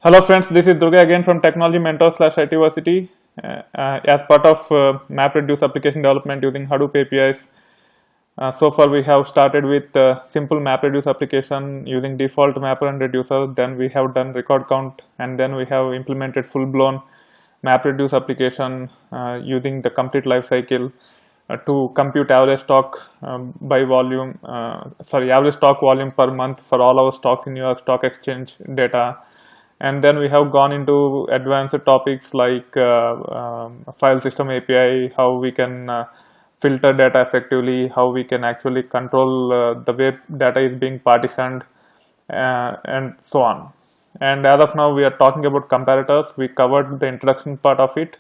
Hello friends, this is Durga again from Technology Mentor / ITversity. As part of MapReduce application development using Hadoop APIs, so far we have started with simple MapReduce application using default mapper and reducer. Then we have done record count, and then we have implemented full-blown MapReduce application using the complete life cycle to compute average stock by volume. Average stock volume per month for all our stocks in New York Stock Exchange data. And then we have gone into advanced topics like file system API, how we can filter data effectively, how we can actually control the way data is being partitioned, and so on. And as of now, we are talking about comparators. We covered the introduction part of it,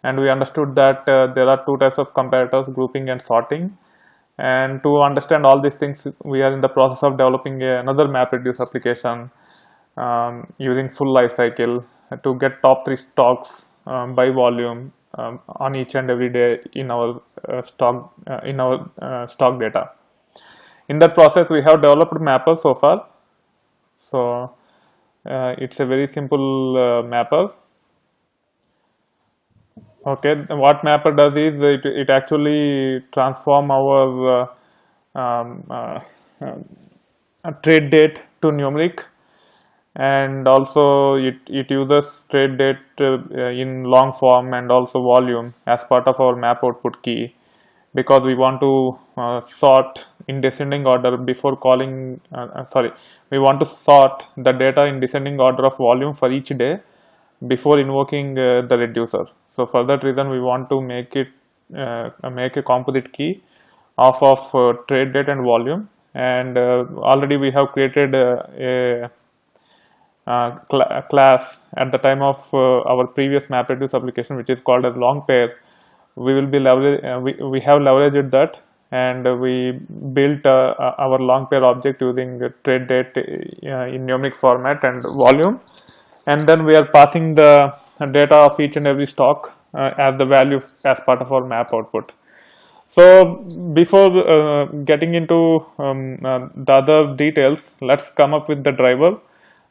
and we understood that there are two types of comparators, grouping and sorting. And to understand all these things, we are in the process of developing another MapReduce application using full life cycle to get top 3 stocks by volume on each and every day in our stock data. In that process, we have developed mapper so far. So it's a very simple mapper. Okay, what mapper does is it actually transform our trade date to numeric, and also it uses trade date in long form and also volume as part of our map output key, because we want to sort in descending order before calling we want to sort the data in descending order of volume for each day before invoking the reducer. So for that reason, we want to make a composite key of trade date and volume. And already we have created a class at the time of our previous MapReduce application, which is called as long pair. We will be we have leveraged that, and we built our long pair object using trade date in numeric format and volume, and then we are passing the data of each and every stock as the value as part of our map output. So before getting into the other details, let's come up with the driver.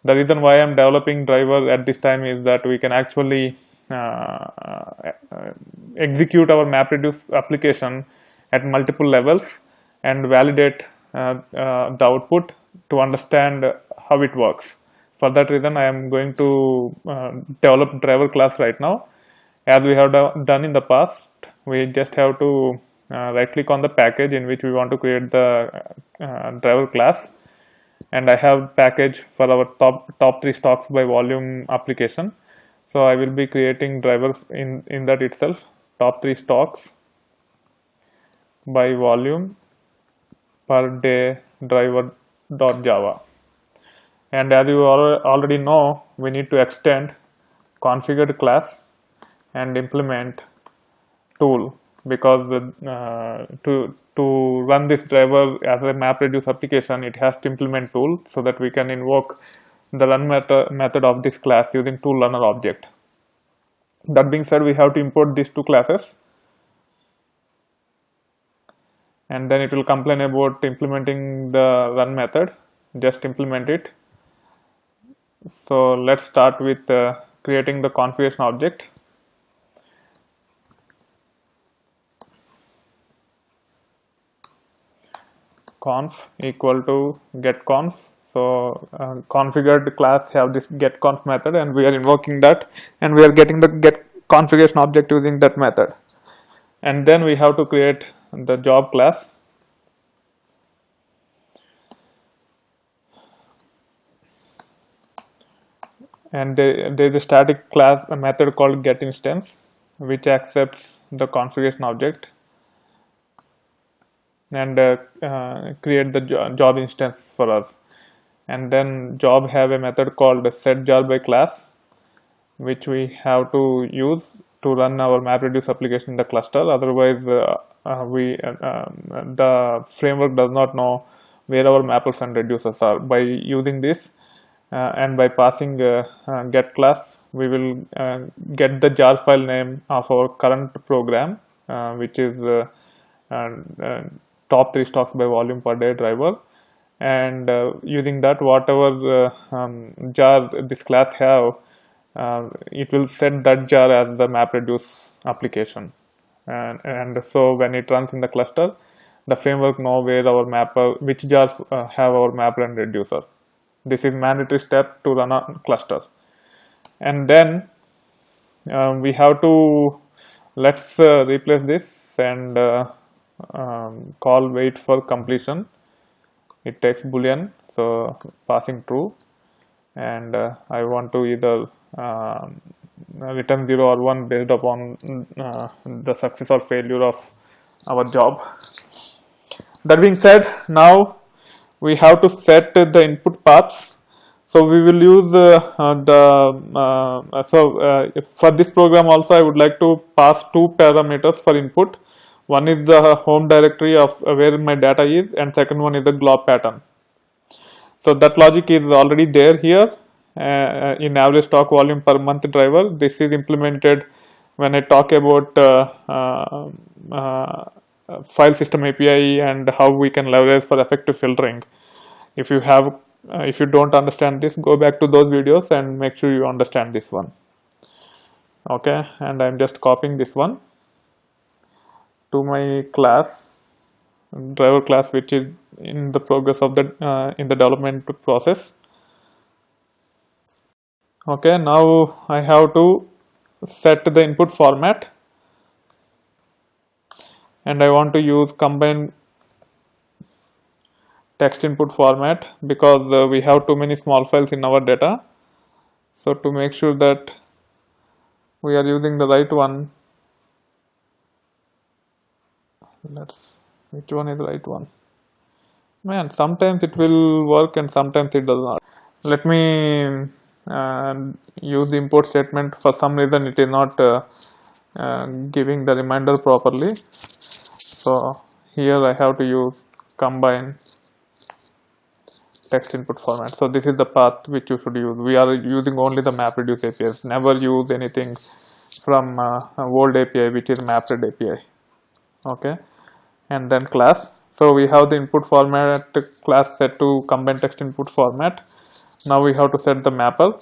The reason why I'm developing driver at this time is that we can actually execute our MapReduce application at multiple levels and validate the output to understand how it works. For that reason, I am going to develop driver class right now. As we have done in the past, we just have to right click on the package in which we want to create the driver class. And I have package for our top 3 stocks by volume application. So I will be creating drivers in that itself, top 3 stocks by volume per day driver.java. And as you already know, we need to extend configured class and implement tool, because to run this driver as a MapReduce application, it has to implement tool so that we can invoke the run method of this class using tool runner object. That being said, we have to import these 2 classes, and then it will complain about implementing the run method. Just implement it. So let's start with creating the configuration object. Conf equal to getConf. So configured class have this getConf method, and we are invoking that, and we are getting the get configuration object using that method. And then we have to create the job class. And there is a static class, a method called getInstance, which accepts the configuration object and create the job instance for us. And then job have a method called setJar by class, which we have to use to run our MapReduce application in the cluster. Otherwise, the framework does not know where our mappers and reducers are. By using this and by passing get class, we will get the jar file name of our current program, which is top 3 stocks by volume per day driver, and using that, whatever jar this class have, it will set that jar as the MapReduce application, and so when it runs in the cluster, the framework know where our mapper, which jars have our mapper and reducer. This is mandatory step to run a cluster. And then we have to, let's replace this and call wait for completion. It takes boolean, so passing true, and I want to either return 0 or 1 based upon the success or failure of our job. That being said, now we have to set the input paths. So we will use for this program also I would like to pass 2 parameters for input. One is the home directory of where my data is, and second one is the glob pattern. So that logic is already there here in average stock volume per month driver. This is implemented when I talk about file system API and how we can leverage for effective filtering. If you don't understand this, go back to those videos and make sure you understand this one. Okay, and I'm just copying this one to my class, driver class, which is in the progress of the in the development process. Okay, now I have to set the input format, and I want to use combine text input format because we have too many small files in our data. So to make sure that we are using the right one, which one is the right one? Man, sometimes it will work and sometimes it does not. Let me use the import statement. For some reason it is not giving the reminder properly. So here I have to use combine text input format. So this is the path which you should use. We are using only the MapReduce APIs. Never use anything from old API, which is MapRed API. Okay, and then class. So we have the input format class set to combine text input format. Now we have to set the mapper,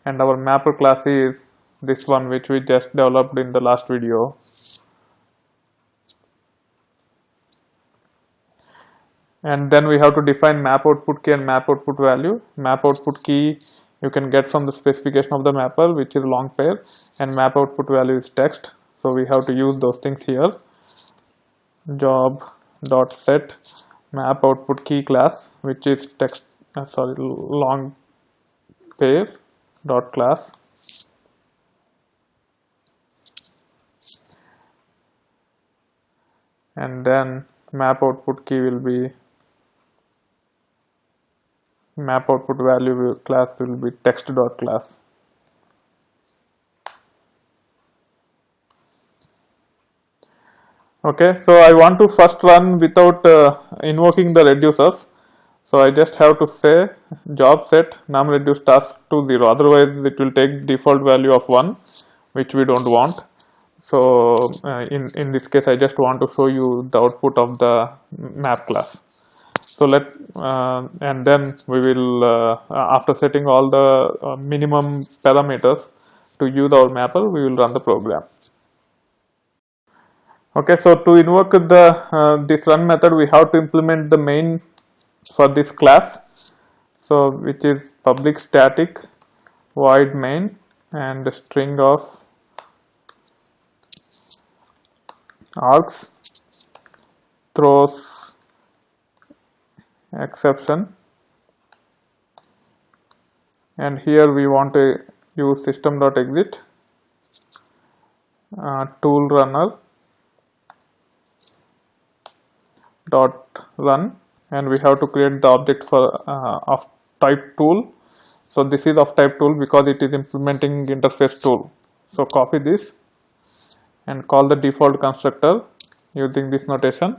and our mapper class is this one which we just developed in the last video. And then we have to define map output key and map output value. Map output key you can get from the specification of the mapper, which is long pair, and map output value is text. So we have to use those things here. Job dot set map output key class, which is text long pair dot class, and then map output key will be map output value class will be text dot class. Okay, so I want to first run without invoking the reducers. So I just have to say job set num reduce task to 0. Otherwise it will take default value of 1, which we don't want. So in this case I just want to show you the output of the map class. So and then we will after setting all the minimum parameters to use our mapper, we will run the program. Okay, so to invoke this run method, we have to implement the main for this class. So which is public static void main and string of args throws exception, and here we want to use system.exit tool runner dot run, and we have to create the object for of type tool. So this is of type tool because it is implementing interface tool. So copy this and call the default constructor using this notation.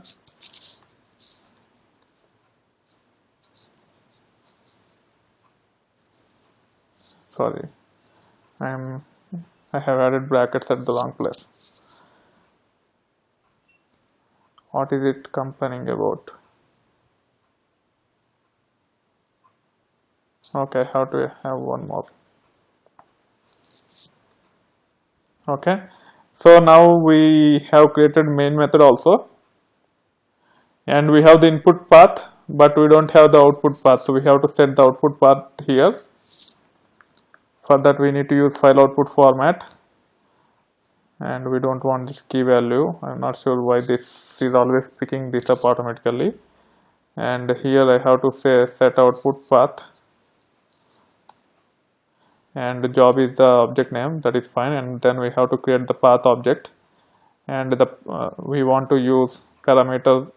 Sorry, I have added brackets at the wrong place. What is it complaining about? Okay, how to have one more. Okay, so now we have created main method also, and we have the input path, but we don't have the output path, so we have to set the output path here. For that we need to use file output format, and we don't want this key value. I'm not sure why this is always picking this up automatically. And here I have to say set output path, and the job is the object name, that is fine. And then we have to create the path object, and we want to use parameter,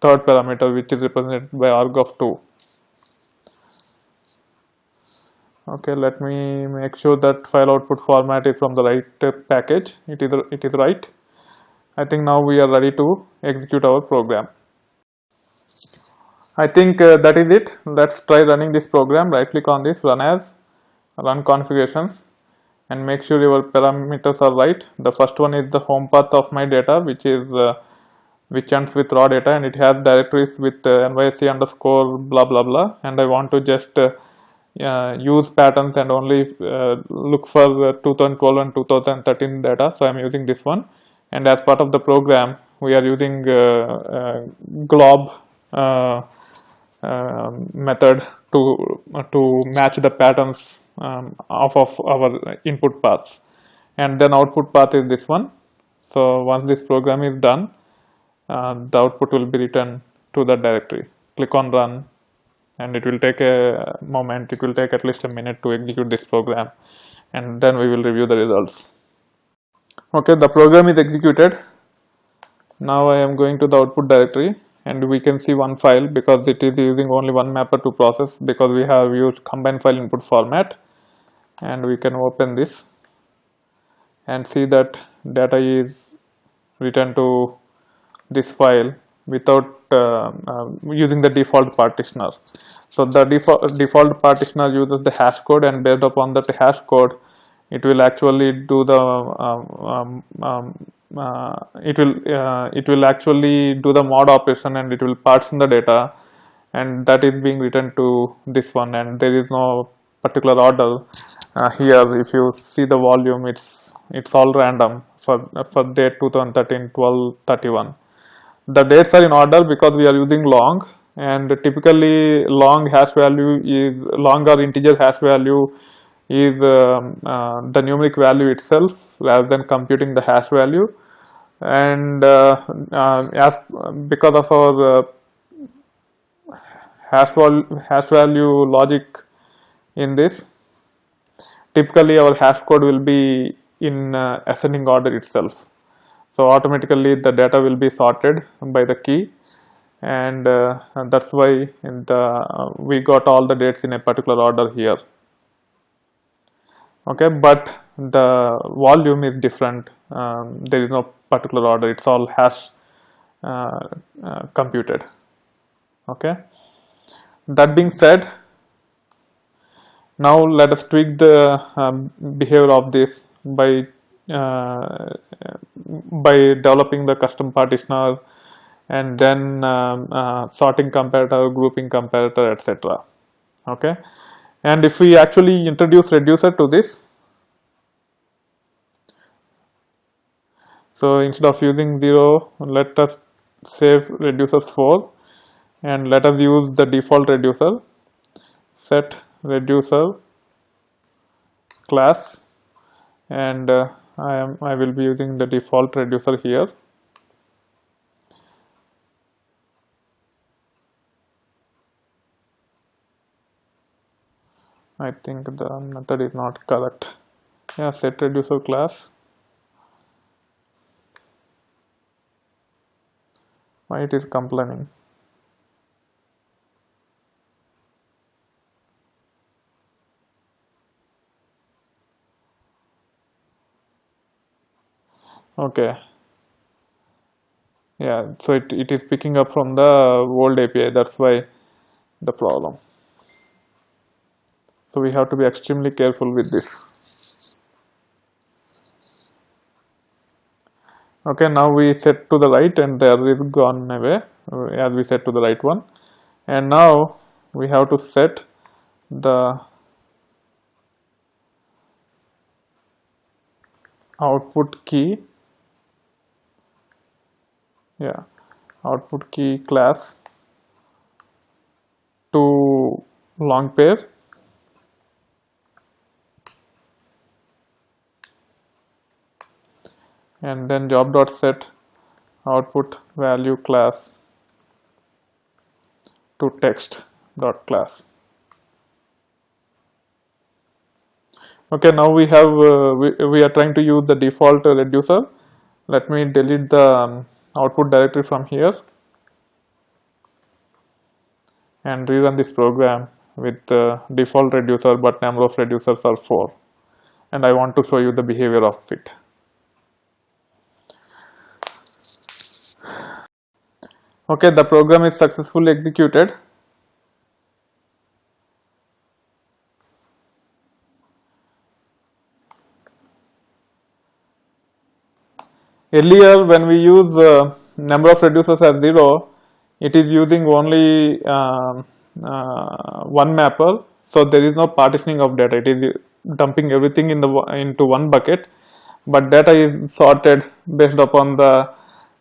third parameter, which is represented by arg of 2. Okay, let me make sure that file output format is from the right package. It is right. I think now we are ready to execute our program. I think that is it. Let's try running this program. Right click on this, run as, run configurations, and make sure your parameters are right. The first one is the home path of my data, which ends with raw data, and it has directories with nysc underscore blah blah blah, and I want to just use patterns and only look for 2012 and 2013 data, so I'm using this one. And as part of the program we are using glob method to match the patterns of our input paths, and then output path is this one. So once this program is done, the output will be returned to the directory. Click on run, and it will take a moment. It will take at least a minute to execute this program, and then we will review the results. Okay, the program is executed. Now I am going to the output directory, and we can see one file because it is using only one mapper to process, because we have used combined file input format. And we can open this and see that data is returned to this file without using the default partitioner. So the default partitioner uses the hash code, and based upon that hash code it will actually do the it will actually do the mod operation, and it will partition the data, and that is being written to this one. And there is no particular order here. If you see the volume, it's all random for date 2013, 12, 31. The dates are in order because we are using long, and typically long or integer hash value is the numeric value itself rather than computing the hash value. And as because of our hash value logic in this, typically our hash code will be in ascending order itself. So automatically the data will be sorted by the key, and that's why we got all the dates in a particular order here. Okay, but the volume is different. There is no particular order. It's all hash computed. Okay. That being said, now let us tweak the behavior of this by developing the custom partitioner, and then sorting comparator, grouping comparator, etc. Okay, and if we actually introduce reducer to this, so instead of using 0, let us save reducers 4, and let us use the default reducer. Set reducer class, and I will be using the default reducer here. I think the method is not correct. Yeah, set reducer class. Why it is complaining? Okay. Yeah, so it is picking up from the old API. That's why the problem. So we have to be extremely careful with this. Okay, now we set to the right, and the error is gone away as we set to the right one. And now we have to set the output key, output key class to long pair, and then job.set output value class to text dot class. Okay, now we have we are trying to use the default reducer. Let me delete the output directory from here and rerun this program with the default reducer, but number of reducers are 4, and I want to show you the behavior of it. Okay, the program is successfully executed. Earlier, when we use number of reducers as 0, it is using only one mapper, so there is no partitioning of data. It is dumping everything into one bucket, but data is sorted based upon the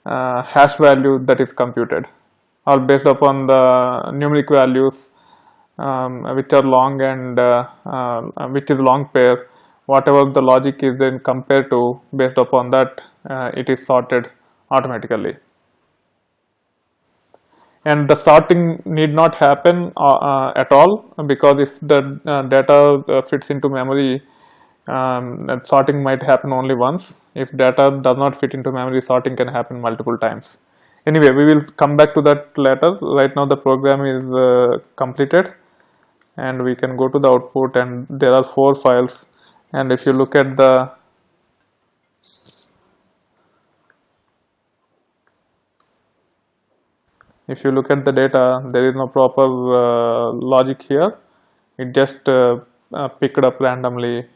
hash value that is computed, or based upon the numeric values which are long and which is long pair. Whatever the logic is then compared to, based upon that it is sorted automatically. And the sorting need not happen at all, because if the data fits into memory, sorting might happen only once. If data does not fit into memory, sorting can happen multiple times. Anyway, we will come back to that later. Right now the program is completed, and we can go to the output, and there are 4 files. And if you look at the data, there is no proper logic here. It just picked up randomly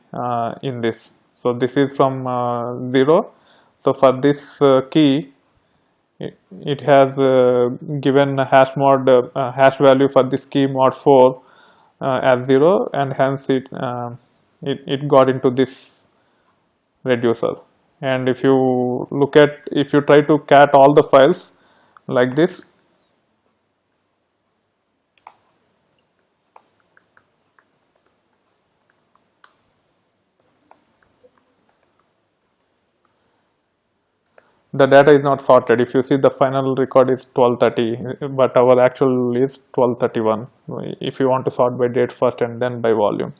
in this. So this is from 0. So for this key, it has given a hash value for this key mod 4 as 0, and hence it got into this reducer. And if you try to cat all the files like this, the data is not sorted. If you see, the final record is 1230, but our actual is 1231. If you want to sort by date first and then by volume.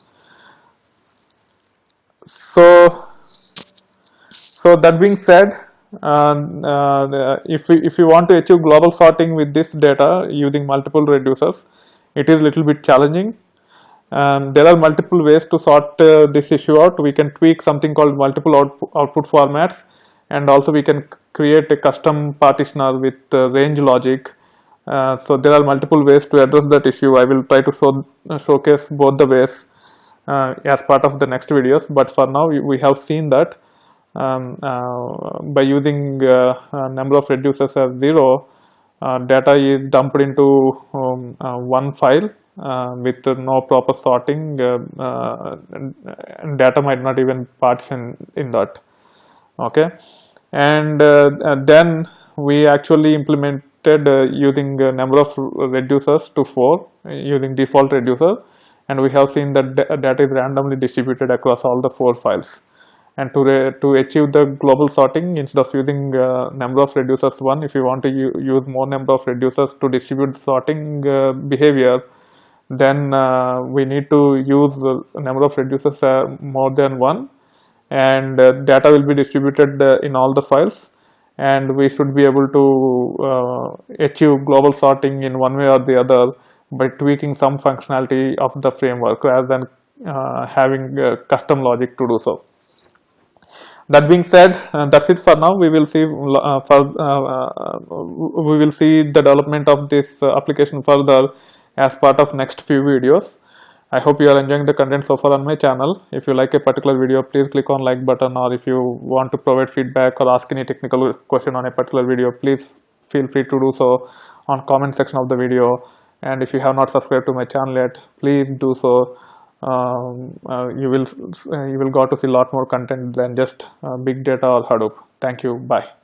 So that being said, if you want to achieve global sorting with this data using multiple reducers, it is a little bit challenging. There are multiple ways to sort this issue out. We can tweak something called multiple output formats, and also we can create a custom partitioner with range logic. So there are multiple ways to address that issue. I will try to showcase both the ways as part of the next videos, but for now we have seen that by using number of reducers as 0, data is dumped into one file with no proper sorting, and data might not even partition in that. Okay, and then we actually implemented using number of reducers to 4 using default reducer, and we have seen that data is randomly distributed across all the 4 files. And to achieve the global sorting, instead of using number of reducers 1, if you want to use more number of reducers to distribute the sorting behavior, then we need to use number of reducers more than 1, and data will be distributed in all the files, and we should be able to achieve global sorting in one way or the other by tweaking some functionality of the framework rather than having custom logic to do so. That being said, that's it for now. We will see the development of this application further as part of next few videos. I hope you are enjoying the content so far on my channel. If you like a particular video, please click on like button, or if you want to provide feedback or ask any technical question on a particular video, please feel free to do so on comment section of the video. and if you have not subscribed to my channel yet, please do so. You will got to see a lot more content than just big data or Hadoop. Thank you. Bye.